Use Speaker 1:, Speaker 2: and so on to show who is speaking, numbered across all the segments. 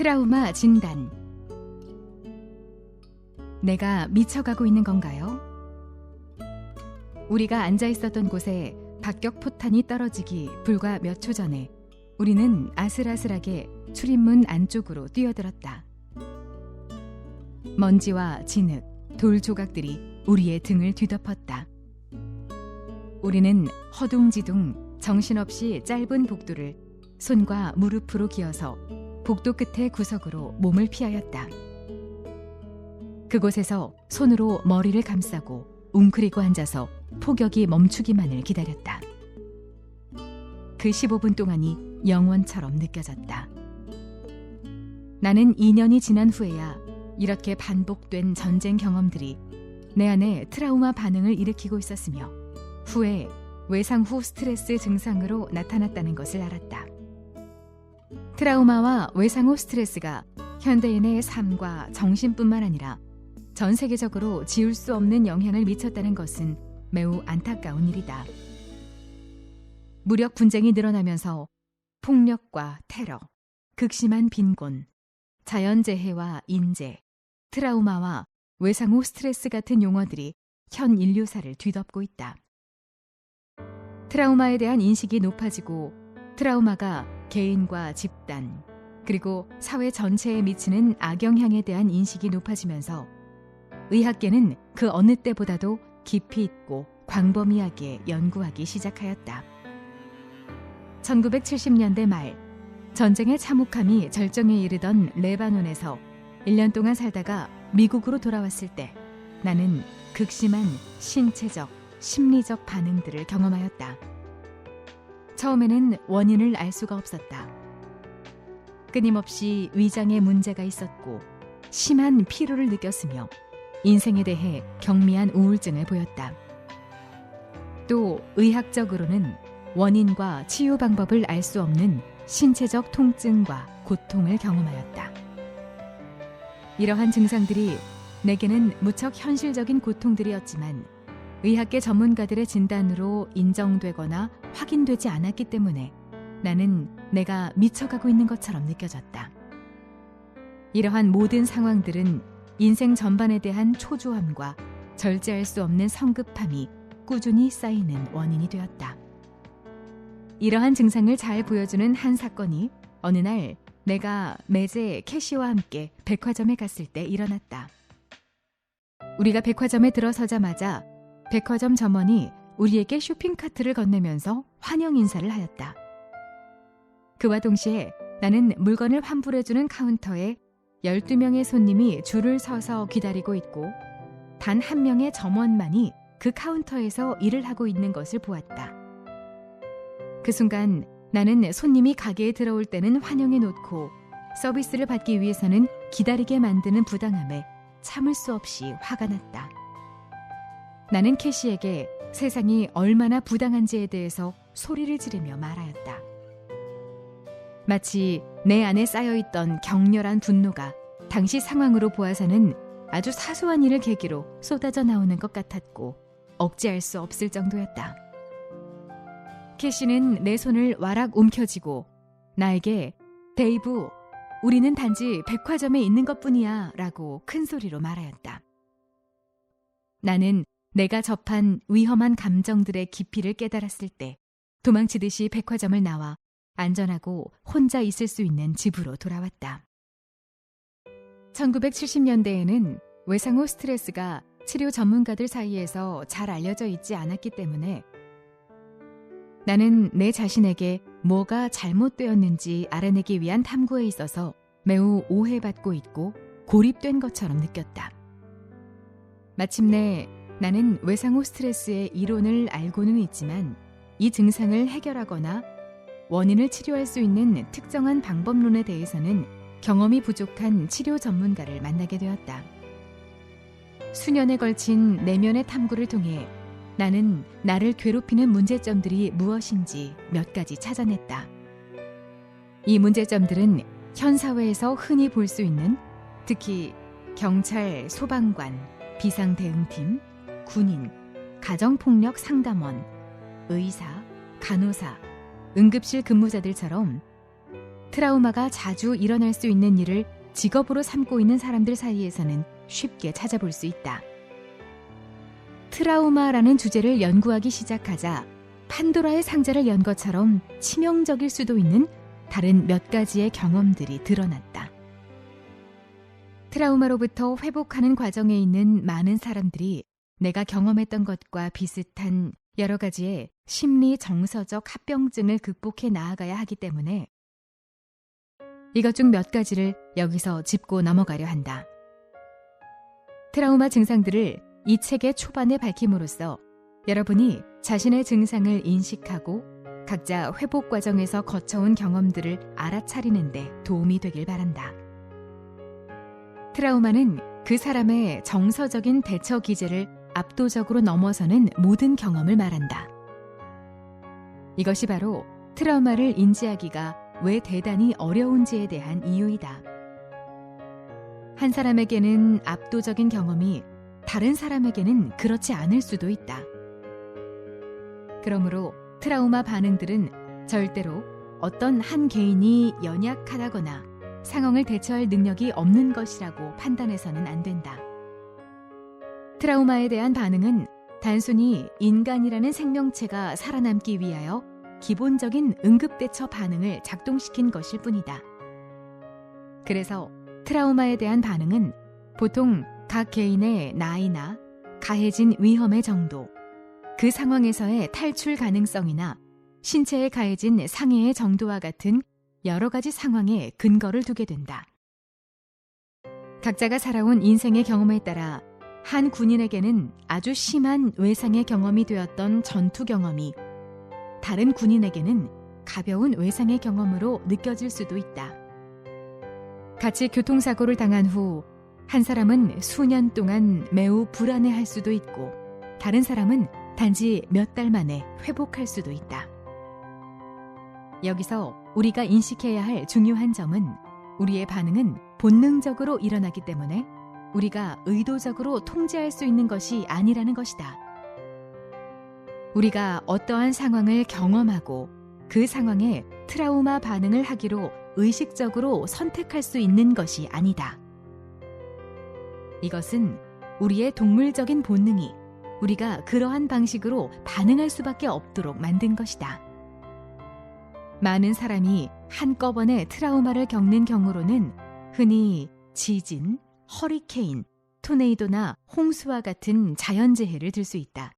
Speaker 1: 트라우마 진단. 내가 미쳐가고 있는 건가요? 우리가 앉아 있었던 곳에 박격 포탄이 떨어지기 불과 몇 초 전에 우리는 아슬아슬하게 출입문 안쪽으로 뛰어들었다. 먼지와 진흙, 돌 조각들이 우리의 등을 뒤덮었다. 우리는 허둥지둥 정신없이 짧은 복도를 손과 무릎으로 기어서 복도 끝의 구석으로 몸을 피하였다. 그곳에서 손으로 머리를 감싸고 웅크리고 앉아서 폭격이 멈추기만을 기다렸다. 그 15분 동안이 영원처럼 느껴졌다. 나는 2년이 지난 후에야 이렇게 반복된 전쟁 경험들이 내 안에 트라우마 반응을 일으키고 있었으며 후에 외상 후 스트레스 증상으로 나타났다는 것을 알았다. 트라우마와 외상 후 스트레스가 현대인의 삶과 정신뿐만 아니라 전 세계적으로 지울 수 없는 영향을 미쳤다는 것은 매우 안타까운 일이다. 무력 분쟁이 늘어나면서 폭력과 테러, 극심한 빈곤, 자연재해와 인재, 트라우마와 외상 후 스트레스 같은 용어들이 현 인류사를 뒤덮고 있다. 트라우마에 대한 인식이 높아지고 트라우마가 개인과 집단, 그리고 사회 전체에 미치는 악영향에 대한 인식이 높아지면서 의학계는 그 어느 때보다도 깊이 있고 광범위하게 연구하기 시작하였다. 1970년대 말 전쟁의 참혹함이 절정에 이르던 레바논에서 1년 동안 살다가 미국으로 돌아왔을 때 나는 극심한 신체적, 심리적 반응들을 경험하였다. 처음에는 원인을 알 수가 없었다. 끊임없이 위장에 문제가 있었고 심한 피로를 느꼈으며 인생에 대해 경미한 우울증을 보였다. 또 의학적으로는 원인과 치유 방법을 알 수 없는 신체적 통증과 고통을 경험하였다. 이러한 증상들이 내게는 무척 현실적인 고통들이었지만 의학계 전문가들의 진단으로 인정되거나 확인되지 않았기 때문에 나는 내가 미쳐가고 있는 것처럼 느껴졌다. 이러한 모든 상황들은 인생 전반에 대한 초조함과 절제할 수 없는 성급함이 꾸준히 쌓이는 원인이 되었다. 이러한 증상을 잘 보여주는 한 사건이 어느 날 내가 매제 캐시와 함께 백화점에 갔을 때 일어났다. 우리가 백화점에 들어서자마자 백화점 점원이 우리에게 쇼핑카트를 건네면서 환영 인사를 하였다. 그와 동시에 나는 물건을 환불해주는 카운터에 12명의 손님이 줄을 서서 기다리고 있고 단 한 명의 점원만이 그 카운터에서 일을 하고 있는 것을 보았다. 그 순간 나는 손님이 가게에 들어올 때는 환영해 놓고 서비스를 받기 위해서는 기다리게 만드는 부당함에 참을 수 없이 화가 났다. 나는 캐시에게 세상이 얼마나 부당한지에 대해서 소리를 지르며 말하였다. 마치 내 안에 쌓여있던 격렬한 분노가 당시 상황으로 보아서는 아주 사소한 일을 계기로 쏟아져 나오는 것 같았고 억제할 수 없을 정도였다. 캐시는 내 손을 와락 움켜쥐고 나에게 데이브, 우리는 단지 백화점에 있는 것뿐이야 라고 큰 소리로 말하였다. 나는 내가 접한 위험한 감정들의 깊이를 깨달았을 때 도망치듯이 백화점을 나와 안전하고 혼자 있을 수 있는 집으로 돌아왔다. 1970년대에는 외상 후 스트레스가 치료 전문가들 사이에서 잘 알려져 있지 않았기 때문에 나는 내 자신에게 뭐가 잘못되었는지 알아내기 위한 탐구에 있어서 매우 오해받고 있고 고립된 것처럼 느꼈다. 마침내 나는 외상 후 스트레스의 이론을 알고는 있지만 이 증상을 해결하거나 원인을 치료할 수 있는 특정한 방법론에 대해서는 경험이 부족한 치료 전문가를 만나게 되었다. 수년에 걸친 내면의 탐구를 통해 나는 나를 괴롭히는 문제점들이 무엇인지 몇 가지 찾아냈다. 이 문제점들은 현 사회에서 흔히 볼 수 있는 특히 경찰, 소방관, 비상대응팀, 군인, 가정폭력 상담원, 의사, 간호사, 응급실 근무자들처럼 트라우마가 자주 일어날 수 있는 일을 직업으로 삼고 있는 사람들 사이에서는 쉽게 찾아볼 수 있다. 트라우마라는 주제를 연구하기 시작하자 판도라의 상자를 연 것처럼 치명적일 수도 있는 다른 몇 가지의 경험들이 드러났다. 트라우마로부터 회복하는 과정에 있는 많은 사람들이 내가 경험했던 것과 비슷한 여러 가지의 심리 정서적 합병증을 극복해 나아가야 하기 때문에 이것 중 몇 가지를 여기서 짚고 넘어가려 한다. 트라우마 증상들을 이 책의 초반에 밝힘으로써 여러분이 자신의 증상을 인식하고 각자 회복 과정에서 거쳐온 경험들을 알아차리는 데 도움이 되길 바란다. 트라우마는 그 사람의 정서적인 대처 기제를 압도적으로 넘어서는 모든 경험을 말한다. 이것이 바로 트라우마를 인지하기가 왜 대단히 어려운지에 대한 이유이다. 한 사람에게는 압도적인 경험이 다른 사람에게는 그렇지 않을 수도 있다. 그러므로 트라우마 반응들은 절대로 어떤 한 개인이 연약하다거나 상황을 대처할 능력이 없는 것이라고 판단해서는 안 된다. 트라우마에 대한 반응은 단순히 인간이라는 생명체가 살아남기 위하여 기본적인 응급대처 반응을 작동시킨 것일 뿐이다. 그래서 트라우마에 대한 반응은 보통 각 개인의 나이나 가해진 위험의 정도, 그 상황에서의 탈출 가능성이나 신체에 가해진 상해의 정도와 같은 여러 가지 상황에 근거를 두게 된다. 각자가 살아온 인생의 경험에 따라 한 군인에게는 아주 심한 외상의 경험이 되었던 전투 경험이 다른 군인에게는 가벼운 외상의 경험으로 느껴질 수도 있다. 같이 교통사고를 당한 후 한 사람은 수년 동안 매우 불안해할 수도 있고 다른 사람은 단지 몇 달 만에 회복할 수도 있다. 여기서 우리가 인식해야 할 중요한 점은 우리의 반응은 본능적으로 일어나기 때문에 우리가 의도적으로 통제할 수 있는 것이 아니라는 것이다. 우리가 어떠한 상황을 경험하고 그 상황에 트라우마 반응을 하기로 의식적으로 선택할 수 있는 것이 아니다. 이것은 우리의 동물적인 본능이 우리가 그러한 방식으로 반응할 수밖에 없도록 만든 것이다. 많은 사람이 한꺼번에 트라우마를 겪는 경우로는 흔히 지진, 허리케인, 토네이도나 홍수와 같은 자연재해를 들 수 있다.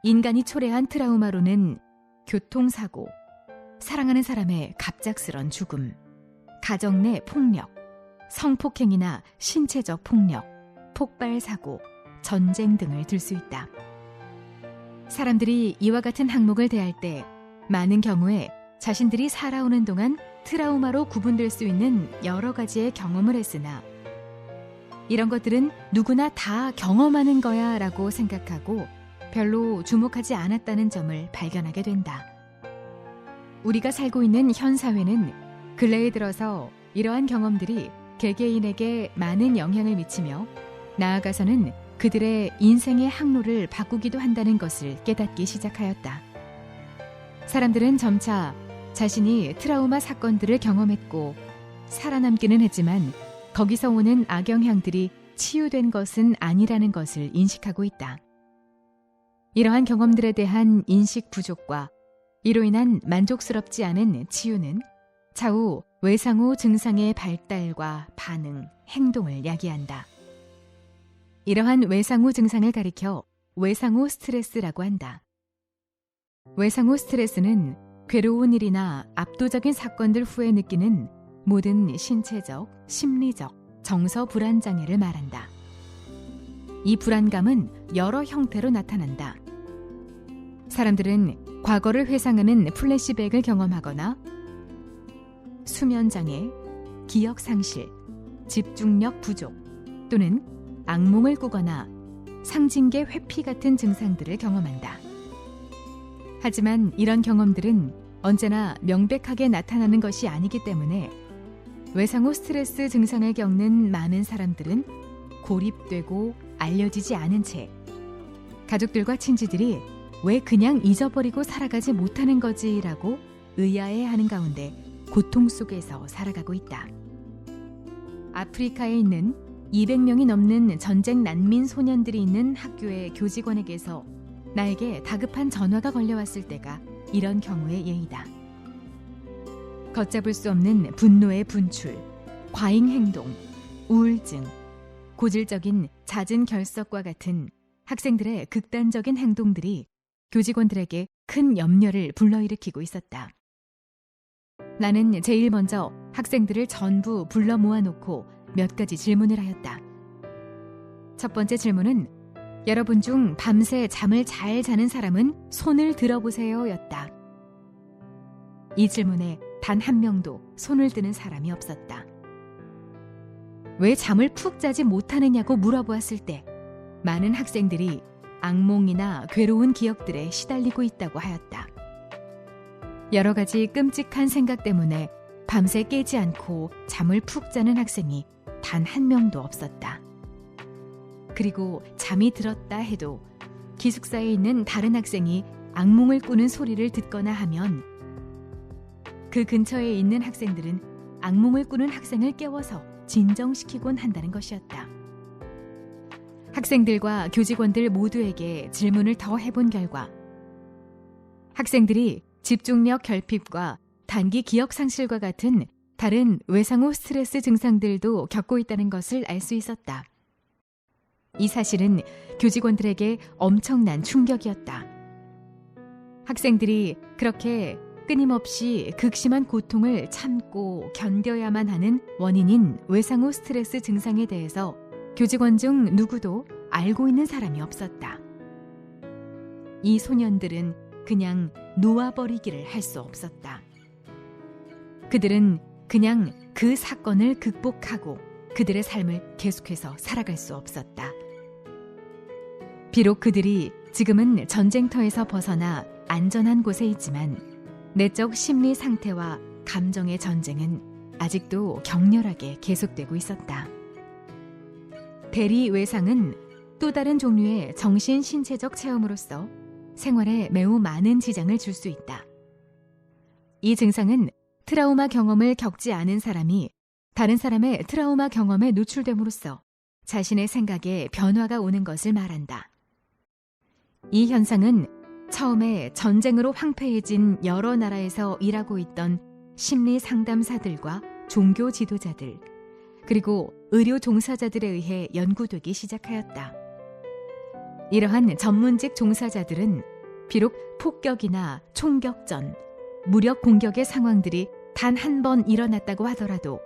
Speaker 1: 인간이 초래한 트라우마로는 교통사고, 사랑하는 사람의 갑작스런 죽음, 가정 내 폭력, 성폭행이나 신체적 폭력, 폭발사고, 전쟁 등을 들 수 있다. 사람들이 이와 같은 항목을 대할 때 많은 경우에 자신들이 살아오는 동안 트라우마로 구분될 수 있는 여러 가지의 경험을 했으나 이런 것들은 누구나 다 경험하는 거야 라고 생각하고 별로 주목하지 않았다는 점을 발견하게 된다. 우리가 살고 있는 현 사회는 근래에 들어서 이러한 경험들이 개개인에게 많은 영향을 미치며 나아가서는 그들의 인생의 항로를 바꾸기도 한다는 것을 깨닫기 시작하였다. 사람들은 점차 자신이 트라우마 사건들을 경험했고 살아남기는 했지만 거기서 오는 악영향들이 치유된 것은 아니라는 것을 인식하고 있다. 이러한 경험들에 대한 인식 부족과 이로 인한 만족스럽지 않은 치유는 차후 외상 후 증상의 발달과 반응, 행동을 야기한다. 이러한 외상 후 증상을 가리켜 외상 후 스트레스라고 한다. 외상 후 스트레스는 괴로운 일이나 압도적인 사건들 후에 느끼는 모든 신체적, 심리적, 정서 불안 장애를 말한다. 이 불안감은 여러 형태로 나타난다. 사람들은 과거를 회상하는 플래시백을 경험하거나 수면 장애, 기억 상실, 집중력 부족 또는 악몽을 꾸거나 상징계 회피 같은 증상들을 경험한다. 하지만 이런 경험들은 언제나 명백하게 나타나는 것이 아니기 때문에 외상 후 스트레스 증상을 겪는 많은 사람들은 고립되고 알려지지 않은 채 가족들과 친지들이 왜 그냥 잊어버리고 살아가지 못하는 거지라고 의아해하는 가운데 고통 속에서 살아가고 있다. 아프리카에 있는 200명이 넘는 전쟁 난민 소년들이 있는 학교의 교직원에게서 나에게 다급한 전화가 걸려왔을 때가 이런 경우의 예이다. 걷잡을 수 없는 분노의 분출, 과잉 행동, 우울증, 고질적인 잦은 결석과 같은 학생들의 극단적인 행동들이 교직원들에게 큰 염려를 불러일으키고 있었다. 나는 제일 먼저 학생들을 전부 불러 모아놓고 몇 가지 질문을 하였다. 첫 번째 질문은 여러분 중 밤새 잠을 잘 자는 사람은 손을 들어보세요 였다. 이 질문에 단 한 명도 손을 드는 사람이 없었다. 왜 잠을 푹 자지 못하느냐고 물어보았을 때 많은 학생들이 악몽이나 괴로운 기억들에 시달리고 있다고 하였다. 여러 가지 끔찍한 생각 때문에 밤새 깨지 않고 잠을 푹 자는 학생이 단 한 명도 없었다. 그리고 잠이 들었다 해도 기숙사에 있는 다른 학생이 악몽을 꾸는 소리를 듣거나 하면 그 근처에 있는 학생들은 악몽을 꾸는 학생을 깨워서 진정시키곤 한다는 것이었다. 학생들과 교직원들 모두에게 질문을 더 해본 결과 학생들이 집중력 결핍과 단기 기억 상실과 같은 다른 외상 후 스트레스 증상들도 겪고 있다는 것을 알 수 있었다. 이 사실은 교직원들에게 엄청난 충격이었다. 학생들이 그렇게 끊임없이 극심한 고통을 참고 견뎌야만 하는 원인인 외상 후 스트레스 증상에 대해서 교직원 중 누구도 알고 있는 사람이 없었다. 이 소년들은 그냥 놓아버리기를 할 수 없었다. 그들은 그냥 그 사건을 극복하고 그들의 삶을 계속해서 살아갈 수 없었다. 비록 그들이 지금은 전쟁터에서 벗어나 안전한 곳에 있지만 내적 심리 상태와 감정의 전쟁은 아직도 격렬하게 계속되고 있었다. 대리 외상은 또 다른 종류의 정신 신체적 체험으로서 생활에 매우 많은 지장을 줄 수 있다. 이 증상은 트라우마 경험을 겪지 않은 사람이 다른 사람의 트라우마 경험에 노출됨으로써 자신의 생각에 변화가 오는 것을 말한다. 이 현상은 처음에 전쟁으로 황폐해진 여러 나라에서 일하고 있던 심리 상담사들과 종교 지도자들, 그리고 의료 종사자들에 의해 연구되기 시작하였다. 이러한 전문직 종사자들은 비록 폭격이나 총격전, 무력 공격의 상황들이 단 한 번 일어났다고 하더라도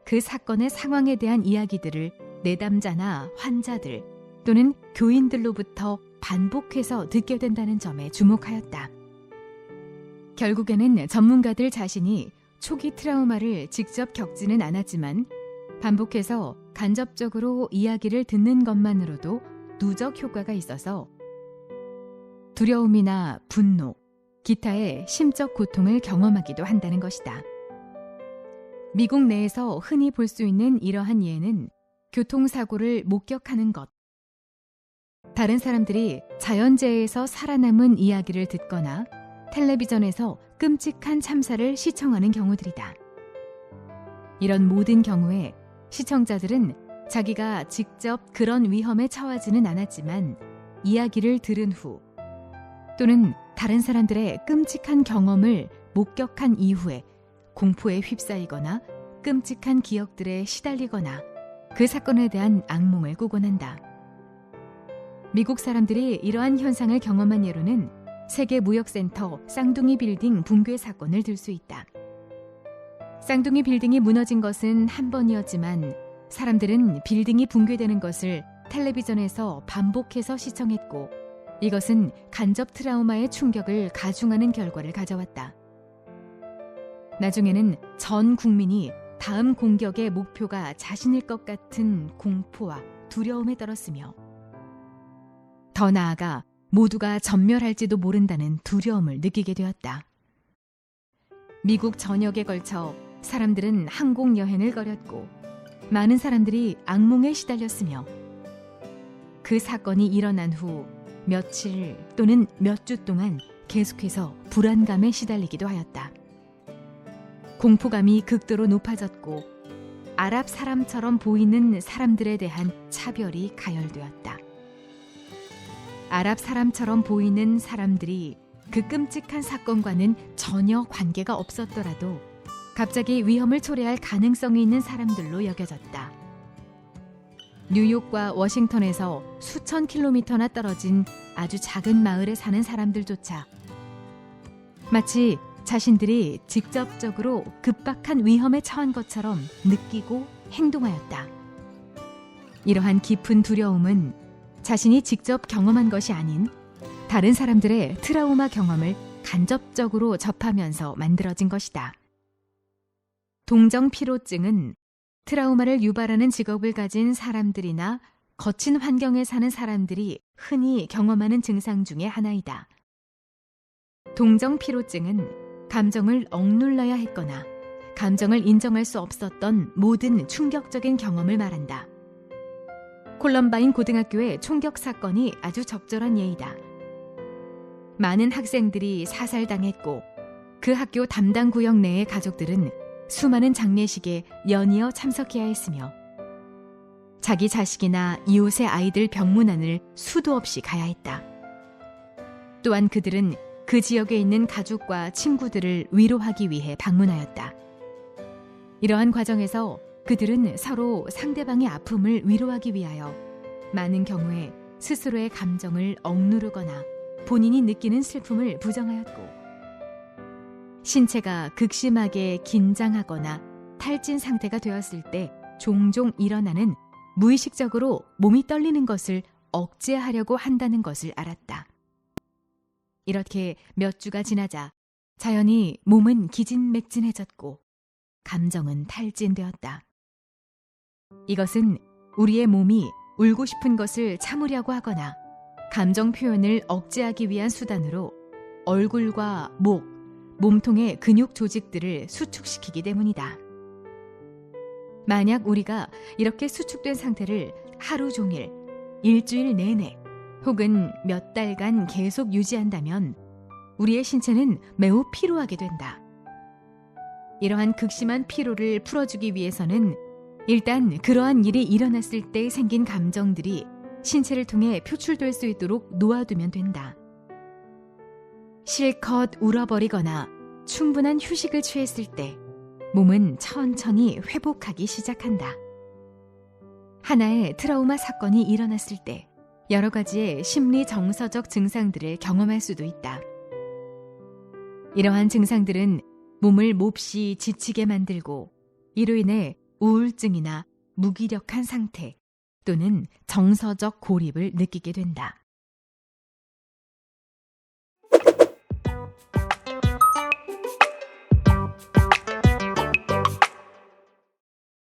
Speaker 1: 그 사건의 상황에 대한 이야기들을 내담자나 환자들 또는 교인들로부터 반복해서 듣게 된다는 점에 주목하였다. 결국에는 전문가들 자신이 초기 트라우마를 직접 겪지는 않았지만 반복해서 간접적으로 이야기를 듣는 것만으로도 누적 효과가 있어서 두려움이나 분노, 기타의 심적 고통을 경험하기도 한다는 것이다. 미국 내에서 흔히 볼 수 있는 이러한 예는 교통사고를 목격하는 것, 다른 사람들이 자연재해에서 살아남은 이야기를 듣거나 텔레비전에서 끔찍한 참사를 시청하는 경우들이다. 이런 모든 경우에 시청자들은 자기가 직접 그런 위험에 처하지는 않았지만 이야기를 들은 후 또는 다른 사람들의 끔찍한 경험을 목격한 이후에 공포에 휩싸이거나 끔찍한 기억들에 시달리거나 그 사건에 대한 악몽을 꾸곤 한다. 미국 사람들이 이러한 현상을 경험한 예로는 세계무역센터 쌍둥이 빌딩 붕괴 사건을 들 수 있다. 쌍둥이 빌딩이 무너진 것은 한 번이었지만 사람들은 빌딩이 붕괴되는 것을 텔레비전에서 반복해서 시청했고 이것은 간접 트라우마의 충격을 가중하는 결과를 가져왔다. 나중에는 전 국민이 다음 공격의 목표가 자신일 것 같은 공포와 두려움에 떨었으며 더 나아가 모두가 전멸할지도 모른다는 두려움을 느끼게 되었다. 미국 전역에 걸쳐 사람들은 항공 여행을 거렸고 많은 사람들이 악몽에 시달렸으며 그 사건이 일어난 후 며칠 또는 몇 주 동안 계속해서 불안감에 시달리기도 하였다. 공포감이 극도로 높아졌고 아랍 사람처럼 보이는 사람들에 대한 차별이 가열되었다. 아랍 사람처럼 보이는 사람들이 그 끔찍한 사건과는 전혀 관계가 없었더라도 갑자기 위험을 초래할 가능성이 있는 사람들로 여겨졌다. 뉴욕과 워싱턴에서 수천 킬로미터나 떨어진 아주 작은 마을에 사는 사람들조차 마치 자신들이 직접적으로 급박한 위험에 처한 것처럼 느끼고 행동하였다. 이러한 깊은 두려움은 자신이 직접 경험한 것이 아닌 다른 사람들의 트라우마 경험을 간접적으로 접하면서 만들어진 것이다. 동정피로증은 트라우마를 유발하는 직업을 가진 사람들이나 거친 환경에 사는 사람들이 흔히 경험하는 증상 중의 하나이다. 동정피로증은 감정을 억눌러야 했거나 감정을 인정할 수 없었던 모든 충격적인 경험을 말한다. 콜럼바인 고등학교의 총격 사건이 아주 적절한 예이다. 많은 학생들이 사살당했고 그 학교 담당 구역 내의 가족들은 수많은 장례식에 연이어 참석해야 했으며 자기 자식이나 이웃의 아이들 병문안을 수도 없이 가야 했다. 또한 그들은 그 지역에 있는 가족과 친구들을 위로하기 위해 방문하였다. 이러한 과정에서 그들은 서로 상대방의 아픔을 위로하기 위하여 많은 경우에 스스로의 감정을 억누르거나 본인이 느끼는 슬픔을 부정하였고 신체가 극심하게 긴장하거나 탈진 상태가 되었을 때 종종 일어나는 무의식적으로 몸이 떨리는 것을 억제하려고 한다는 것을 알았다. 이렇게 몇 주가 지나자 자연히 몸은 기진맥진해졌고 감정은 탈진되었다. 이것은 우리의 몸이 울고 싶은 것을 참으려고 하거나 감정 표현을 억제하기 위한 수단으로 얼굴과 목, 몸통의 근육 조직들을 수축시키기 때문이다. 만약 우리가 이렇게 수축된 상태를 하루 종일, 일주일 내내 혹은 몇 달간 계속 유지한다면 우리의 신체는 매우 피로하게 된다. 이러한 극심한 피로를 풀어주기 위해서는 일단 그러한 일이 일어났을 때 생긴 감정들이 신체를 통해 표출될 수 있도록 놓아두면 된다. 실컷 울어버리거나 충분한 휴식을 취했을 때 몸은 천천히 회복하기 시작한다. 하나의 트라우마 사건이 일어났을 때 여러 가지의 심리 정서적 증상들을 경험할 수도 있다. 이러한 증상들은 몸을 몹시 지치게 만들고 이로 인해 우울증이나 무기력한 상태 또는 정서적 고립을 느끼게 된다.